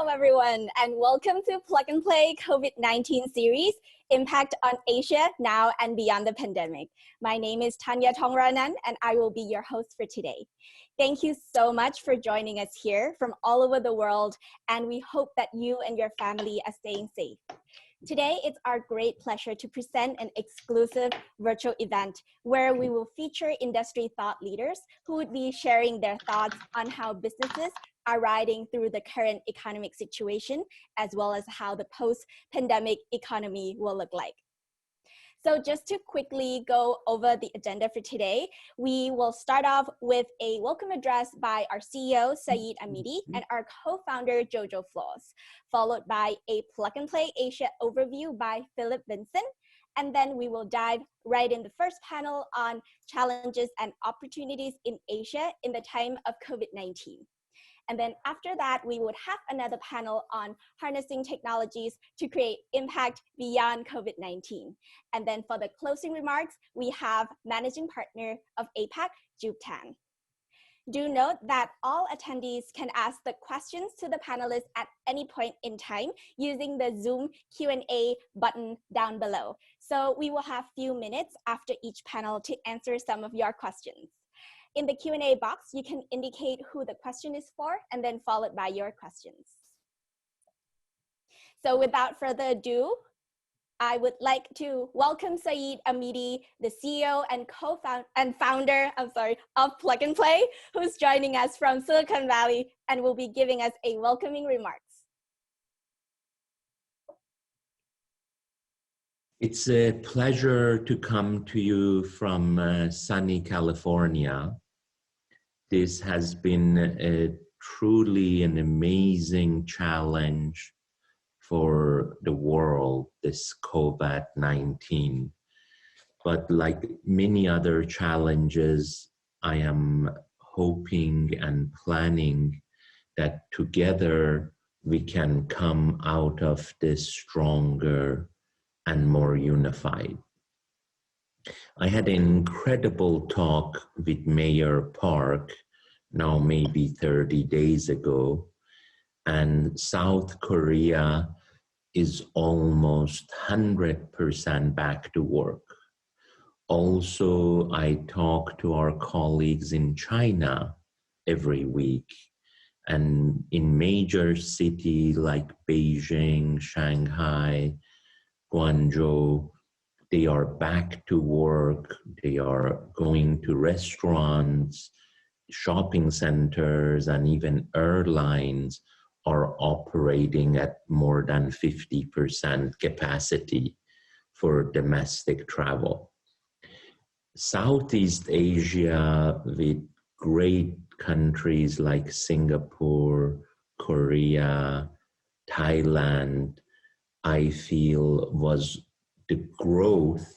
Hello, everyone, and welcome to Plug and Play COVID-19 series, Impact on Asia Now and Beyond the Pandemic. My name is Tanya Thongranan, and I will be your host for today. Thank you so much for joining us here from all over the world, and we hope that you and your family are staying safe. Today, it's our great pleasure to present an exclusive virtual event where we will feature industry thought leaders who would be sharing their thoughts on how businesses are riding through the current economic situation, as well as how the post-pandemic economy will look like. So just to quickly go over the agenda for today, we will start off with a welcome address by our CEO, Saeed Amidi, and our co-founder, Jojo Flores, followed by a Plug and Play Asia overview by Philip Vincent. And then we will dive right in the first panel on challenges and opportunities in Asia in the time of COVID-19. And then after that, we would have another panel on harnessing technologies to create impact beyond COVID-19. And then for the closing remarks, we have managing partner of APAC, Jup Tan. Do note that all attendees can ask the questions to the panelists at any point in time using the Zoom Q&A button down below. So we will have a few minutes after each panel to answer some of your questions. In the Q&A box, you can indicate who the question is for and then followed by your questions. So without further ado, I would like to welcome Saeed Amidi, the CEO and founder of Plug and Play, who's joining us from Silicon Valley and will be giving us a welcoming remarks. It's a pleasure to come to you from sunny California. This has been truly an amazing challenge for the world, this COVID-19. But like many other challenges, I am hoping and planning that together we can come out of this stronger and more unified. I had an incredible talk with Mayor Park, now maybe 30 days ago, and South Korea is almost 100% back to work. Also, I talk to our colleagues in China every week, and in major cities like Beijing, Shanghai, Guangzhou, they are back to work, they are going to restaurants, shopping centers, and even airlines are operating at more than 50% capacity for domestic travel. Southeast Asia, with great countries like Singapore, Korea, Thailand, I feel was the growth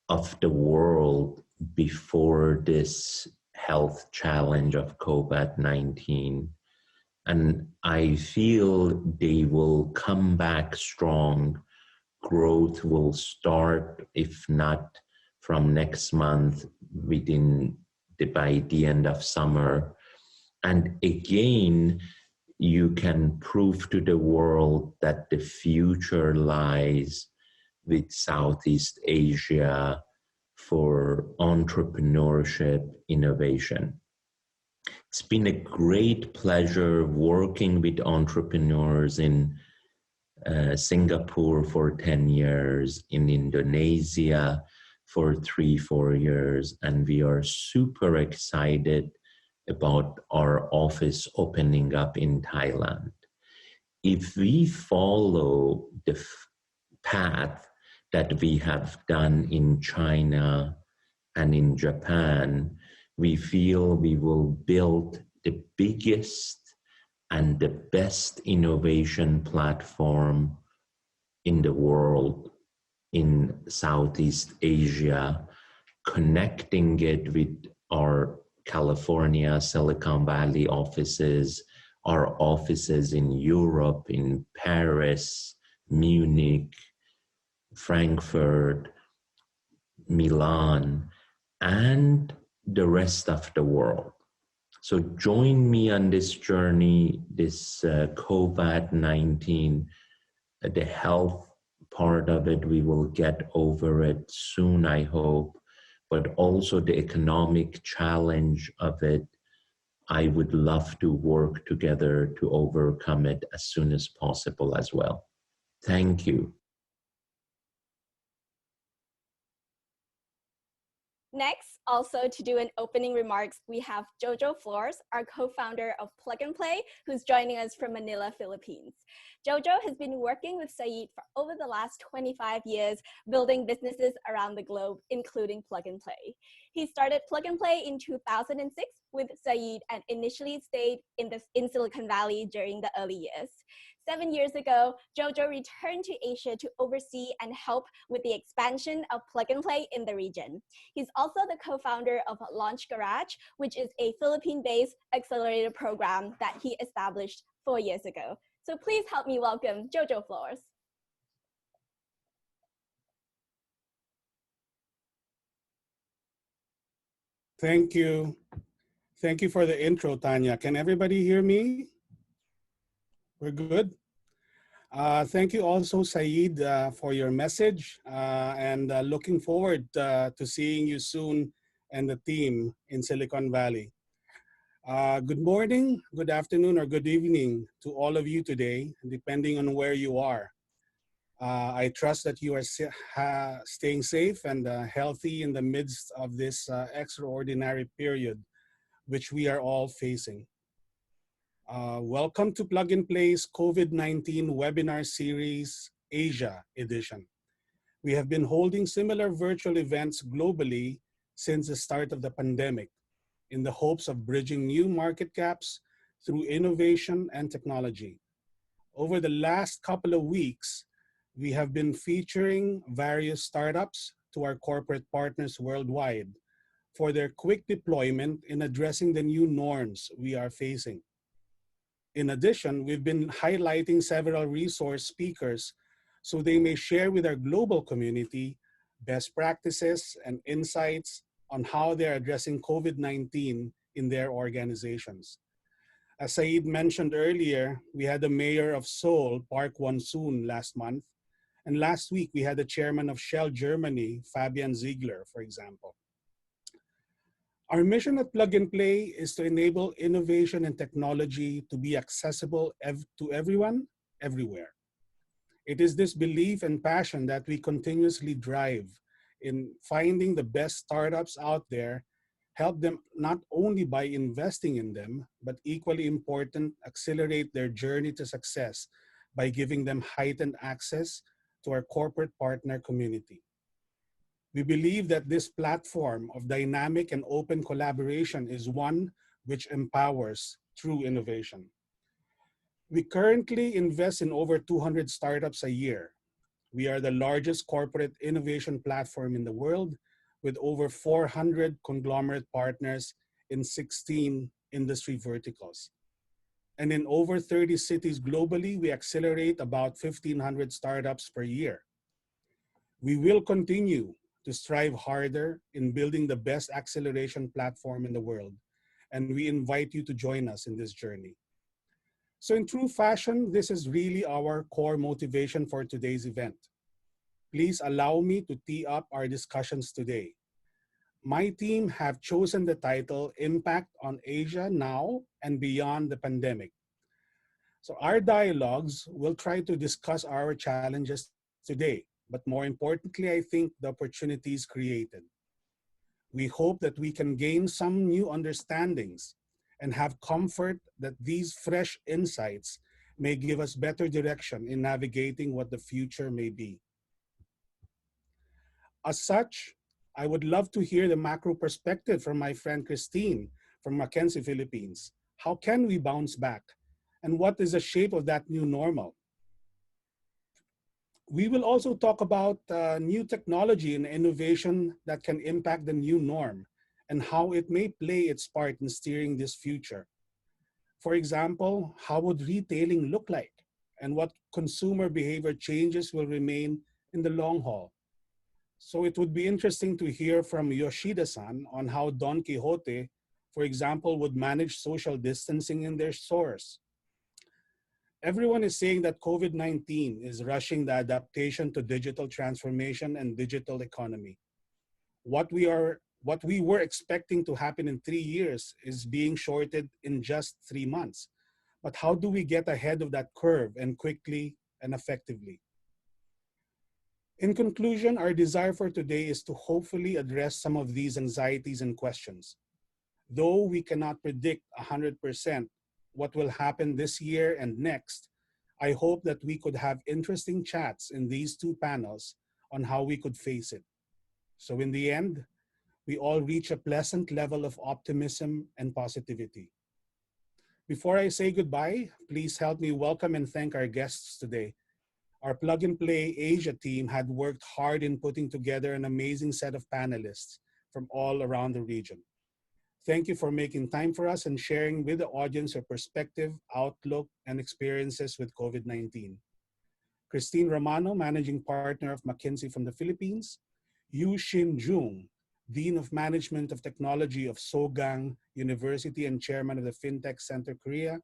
of the world before this health challenge of COVID-19. And I feel they will come back strong. Growth will start, if not from next month, by the end of summer. And again, you can prove to the world that the future lies with Southeast Asia for entrepreneurship, innovation. It's been a great pleasure working with entrepreneurs in Singapore for 10 years, in Indonesia for 3-4 years, and we are super excited about our office opening up in Thailand. If we follow the path that we have done in China and in Japan, we feel we will build the biggest and the best innovation platform in the world in Southeast Asia, connecting it with our California, Silicon Valley offices, our offices in Europe, in Paris, Munich, Frankfurt, Milan, and the rest of the world. So join me on this journey, this COVID-19, the health part of it, we will get over it soon, I hope, but also the economic challenge of it. I would love to work together to overcome it as soon as possible as well. Thank you. Next, also to do an opening remarks, we have Jojo Flores, our co-founder of Plug and Play, who's joining us from Manila, Philippines. Jojo has been working with Saeed for over the last 25 years, building businesses around the globe, including Plug and Play. He started Plug and Play in 2006 with Saeed and initially stayed in Silicon Valley during the early years. 7 years ago, Jojo returned to Asia to oversee and help with the expansion of Plug and Play in the region. He's also the co-founder of Launch Garage, which is a Philippine-based accelerator program that he established 4 years ago. So please help me welcome Jojo Flores. Thank you. Thank you for the intro, Tanya. Can everybody hear me? We're good? Thank you also, Saeed, for your message, and looking forward to seeing you soon and the team in Silicon Valley. Good morning, good afternoon, or good evening to all of you today, depending on where you are. I trust that you are staying safe and healthy in the midst of this extraordinary period which we are all facing. Welcome to Plug and Play's COVID-19 webinar series, Asia edition. We have been holding similar virtual events globally since the start of the pandemic in the hopes of bridging new market gaps through innovation and technology. Over the last couple of weeks, we have been featuring various startups to our corporate partners worldwide for their quick deployment in addressing the new norms we are facing. In addition, we've been highlighting several resource speakers so they may share with our global community best practices and insights on how they're addressing COVID-19 in their organizations. As Saeed mentioned earlier, we had the mayor of Seoul, Park Won-soon, last month. And last week, we had the chairman of Shell Germany, Fabian Ziegler, for example. Our mission at Plug and Play is to enable innovation and technology to be accessible to everyone, everywhere. It is this belief and passion that we continuously drive in finding the best startups out there, help them not only by investing in them, but equally important, accelerate their journey to success by giving them heightened access to our corporate partner community. We believe that this platform of dynamic and open collaboration is one which empowers true innovation. We currently invest in over 200 startups a year. We are the largest corporate innovation platform in the world with over 400 conglomerate partners in 16 industry verticals. And in over 30 cities globally, we accelerate about 1,500 startups per year. We will continue to strive harder in building the best acceleration platform in the world, and we invite you to join us in this journey. So in true fashion, this is really our core motivation for today's event. Please allow me to tee up our discussions today. My team have chosen the title Impact on Asia Now and Beyond the Pandemic. So our dialogues will try to discuss our challenges today, but more importantly, I think the opportunities created. We hope that we can gain some new understandings and have comfort that these fresh insights may give us better direction in navigating what the future may be. As such, I would love to hear the macro perspective from my friend Christine from Mackenzie, Philippines. How can we bounce back? And what is the shape of that new normal? We will also talk about new technology and innovation that can impact the new norm and how it may play its part in steering this future. For example, how would retailing look like? And what consumer behavior changes will remain in the long haul? So it would be interesting to hear from Yoshida-san on how Don Quixote for example, would manage social distancing in their stores. Everyone is saying that COVID-19 is rushing the adaptation to digital transformation and digital economy. What we were expecting to happen in 3 years is being shorted in just 3 months. But how do we get ahead of that curve and quickly and effectively? In conclusion, our desire for today is to hopefully address some of these anxieties and questions. Though we cannot predict 100% what will happen this year and next, I hope that we could have interesting chats in these two panels on how we could face it. So in the end, we all reach a pleasant level of optimism and positivity. Before I say goodbye, please help me welcome and thank our guests today. Our Plug and Play Asia team had worked hard in putting together an amazing set of panelists from all around the region. Thank you for making time for us and sharing with the audience your perspective, outlook, and experiences with COVID-19. Christine Romano, Managing Partner of McKinsey from the Philippines. Yu Shin Jung, Dean of Management of Technology of Sogang University and Chairman of the FinTech Center Korea.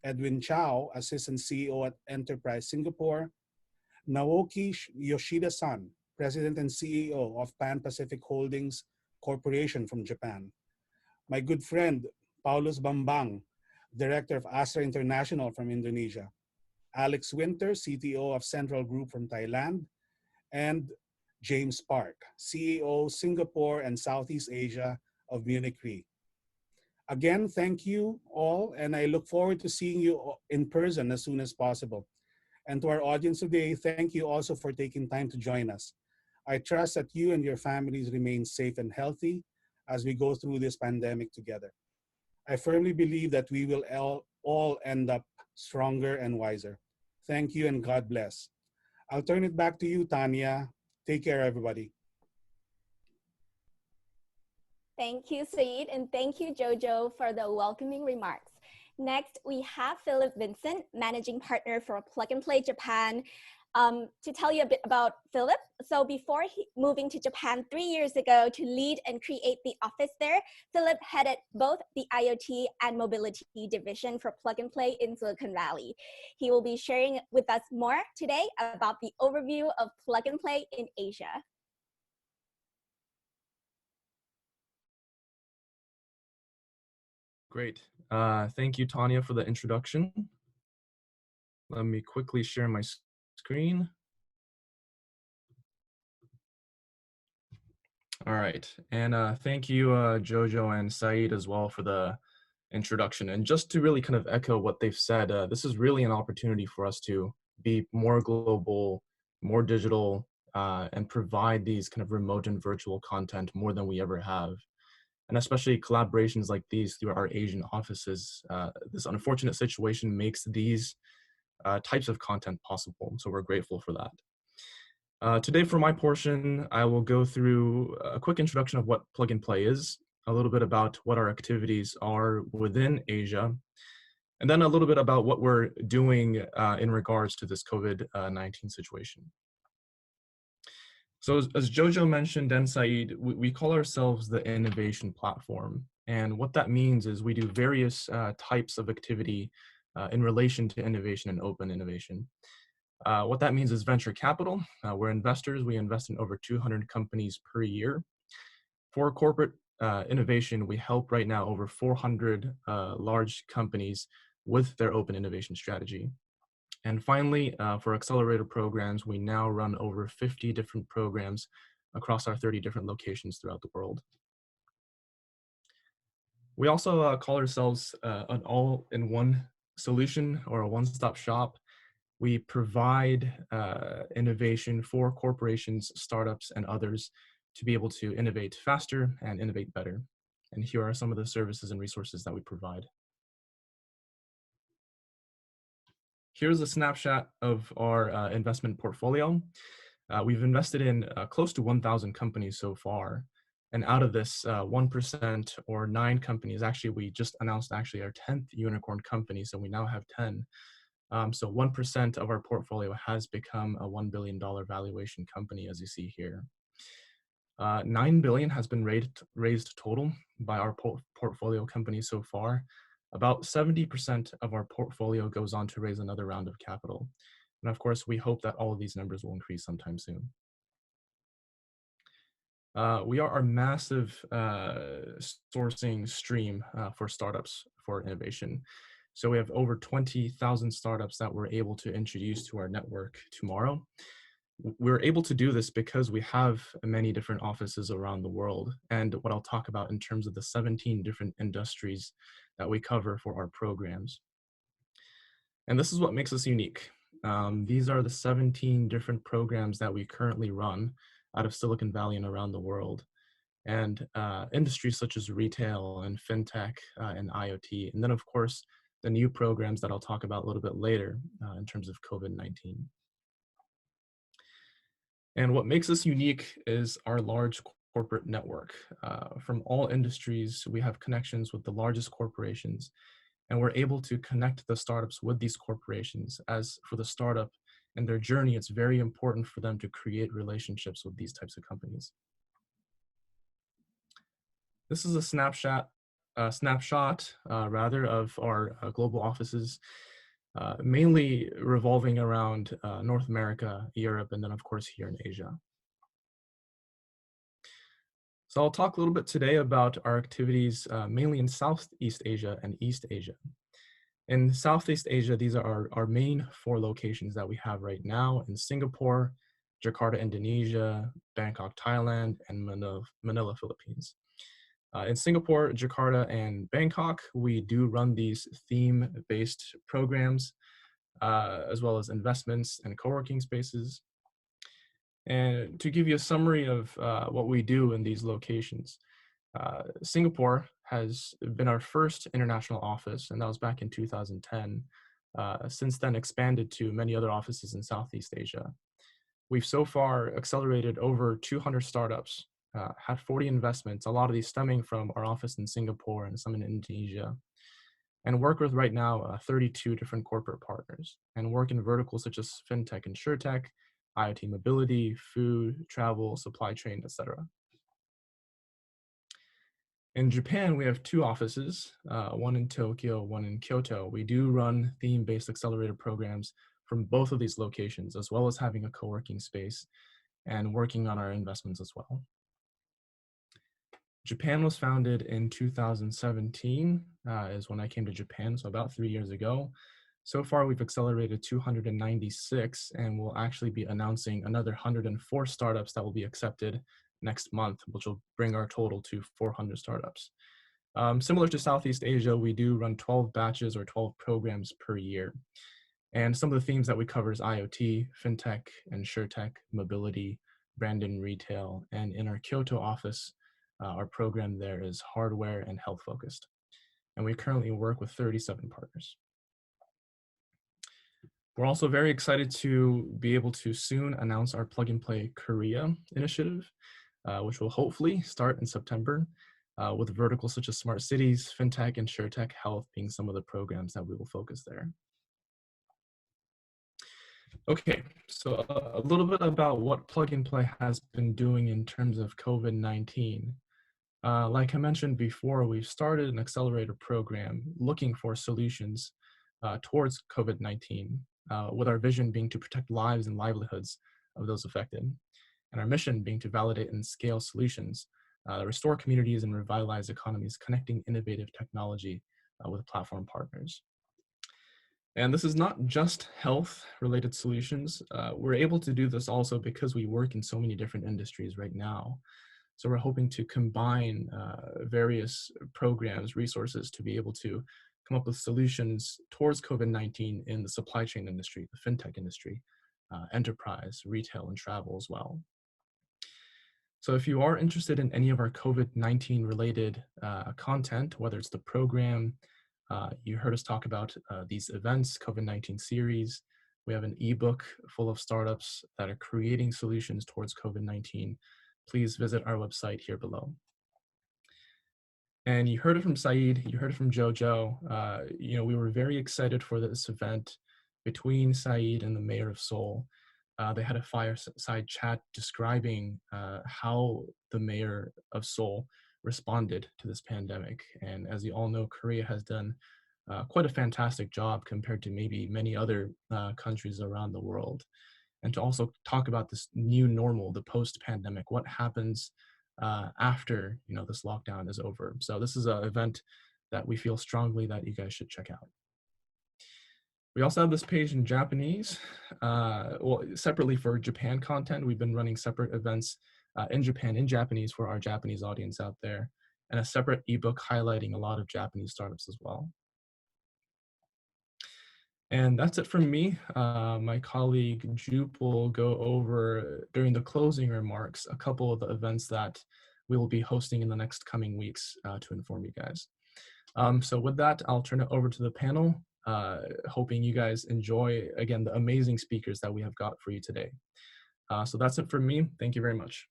Edwin Chow, Assistant CEO at Enterprise Singapore. Naoki Yoshida-san, President and CEO of Pan Pacific Holdings Corporation from Japan. My good friend, Paulus Bambang, Director of Astra International from Indonesia. Alex Winter, CTO of Central Group from Thailand. And James Park, CEO, Singapore and Southeast Asia of Munich Re. Again, thank you all, and I look forward to seeing you in person as soon as possible. And to our audience today, thank you also for taking time to join us. I trust that you and your families remain safe and healthy as we go through this pandemic together. I firmly believe that we will all end up stronger and wiser. Thank you and God bless. I'll turn it back to you, Tanya. Take care, everybody. Thank you, Saeed, and thank you, Jojo, for the welcoming remarks. Next, we have Philip Vincent, Managing Partner for Plug and Play Japan. To tell you a bit about Philip, so before moving to Japan 3 years ago to lead and create the office there, Philip headed both the IoT and mobility division for Plug and Play in Silicon Valley. He will be sharing with us more today about the overview of Plug and Play in Asia. Great. Thank you, Tanya, for the introduction. Let me quickly share my screen. All right, and thank you, Jojo and Saeed as well for the introduction. And just to really kind of echo what they've said, this is really an opportunity for us to be more global, more digital, and provide these kind of remote and virtual content more than we ever have. And especially collaborations like these through our Asian offices. This unfortunate situation makes these types of content possible, so we're grateful for that. Today for my portion, I will go through a quick introduction of what Plug and Play is, a little bit about what our activities are within Asia, and then a little bit about what we're doing in regards to this COVID-19 situation. So as Jojo mentioned and Saeed, we call ourselves the innovation platform. And what that means is we do various types of activity in relation to innovation and open innovation. What that means is venture capital. We're investors. We invest in over 200 companies per year. For corporate innovation, we help right now over 400 large companies with their open innovation strategy. And finally, for accelerator programs, we now run over 50 different programs across our 30 different locations throughout the world. We also call ourselves an all-in-one solution or a one-stop shop. We provide innovation for corporations, startups, and others to be able to innovate faster and innovate better. And here are some of the services and resources that we provide. Here's a snapshot of our investment portfolio. We've invested in close to 1,000 companies so far. And out of this 1% or 9 companies, actually, we just announced actually our 10th unicorn company. So we now have 10. So 1% of our portfolio has become a $1 billion valuation company, as you see here. $9 billion has been raised total by our portfolio companies so far. About 70% of our portfolio goes on to raise another round of capital. And of course, we hope that all of these numbers will increase sometime soon. We are our massive sourcing stream for startups for innovation. So we have over 20,000 startups that we're able to introduce to our network tomorrow. We're able to do this because we have many different offices around the world, and what I'll talk about in terms of the 17 different industries that we cover for our programs. And this is what makes us unique. These are the 17 different programs that we currently run out of Silicon Valley and around the world. And industries such as retail and fintech and IoT. And then of course, the new programs that I'll talk about a little bit later in terms of COVID-19. And what makes us unique is our large corporate network. From all industries, we have connections with the largest corporations, and we're able to connect the startups with these corporations. As for the startup and their journey, it's very important for them to create relationships with these types of companies. This is a snapshot of our global offices, mainly revolving around North America, Europe, and then of course here in Asia. So I'll talk a little bit today about our activities mainly in Southeast Asia and East Asia. In Southeast Asia, these are our main 4 locations that we have right now in Singapore, Jakarta, Indonesia, Bangkok, Thailand, and Manila, Philippines. In Singapore, Jakarta, and Bangkok, we do run these theme-based programs, as well as investments and co-working spaces. And to give you a summary of what we do in these locations, Singapore has been our first international office, and that was back in 2010. Since then, expanded to many other offices in Southeast Asia. We've so far accelerated over 200 startups, had 40 investments, a lot of these stemming from our office in Singapore and some in Indonesia, and work with right now 32 different corporate partners, and work in verticals such as fintech and insurtech, IoT mobility, food, travel, supply chain, etc. In Japan, we have 2 offices, one in Tokyo, one in Kyoto. We do run theme-based accelerator programs from both of these locations, as well as having a co-working space and working on our investments as well. Japan was founded in 2017, is when I came to Japan, so about 3 years ago. So far, we've accelerated 296, and we'll actually be announcing another 104 startups that will be accepted next month, which will bring our total to 400 startups. Similar to Southeast Asia, we do run 12 batches or 12 programs per year. And some of the themes that we cover is IoT, fintech, insurtech, mobility, brand and retail. And in our Kyoto office, our program there is hardware and health focused. And we currently work with 37 partners. We're also very excited to be able to soon announce our Plug and Play Korea initiative, which will hopefully start in September, with verticals such as smart cities, fintech, insurtech, health being some of the programs that we will focus there. Okay, so a little bit about what Plug and Play has been doing in terms of COVID-19. Like I mentioned before, we've started an accelerator program looking for solutions towards COVID-19, with our vision being to protect lives and livelihoods of those affected, and our mission being to validate and scale solutions that restore communities and revitalize economies, connecting innovative technology with platform partners. And this is not just health-related solutions. We're able to do this also because we work in so many different industries right now. So we're hoping to combine various programs, resources to be able to come up with solutions towards COVID-19 in the supply chain industry, the fintech industry, enterprise, retail, and travel as well. So if you are interested in any of our COVID-19 related content, whether it's the program, you heard us talk about these events, COVID-19 series. We have an ebook full of startups that are creating solutions towards COVID-19. Please visit our website here below. And you heard it from Saeed, you heard it from Jojo. We were very excited for this event between Saeed and the mayor of Seoul. they had a fireside chat describing how the mayor of Seoul responded to this pandemic. And as you all know, Korea has done quite a fantastic job compared to maybe many other countries around the world. And to also talk about this new normal, the post-pandemic, what happens after this lockdown is over. So this is an event that we feel strongly that you guys should check out. We also have this page in Japanese. Well, separately for Japan content, we've been running separate events in Japan in Japanese for our Japanese audience out there, and a separate ebook highlighting a lot of Japanese startups as well. And that's it from me. My colleague Jupe will go over during the closing remarks a couple of the events that we will be hosting in the next coming weeks to inform you guys. So with that, I'll turn it over to the panel, hoping you guys enjoy, again, the amazing speakers that we have got for you today. So that's it from me. Thank you very much.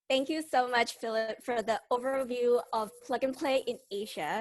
Thank you so much, Philip, for the overview of Plug and Play in Asia.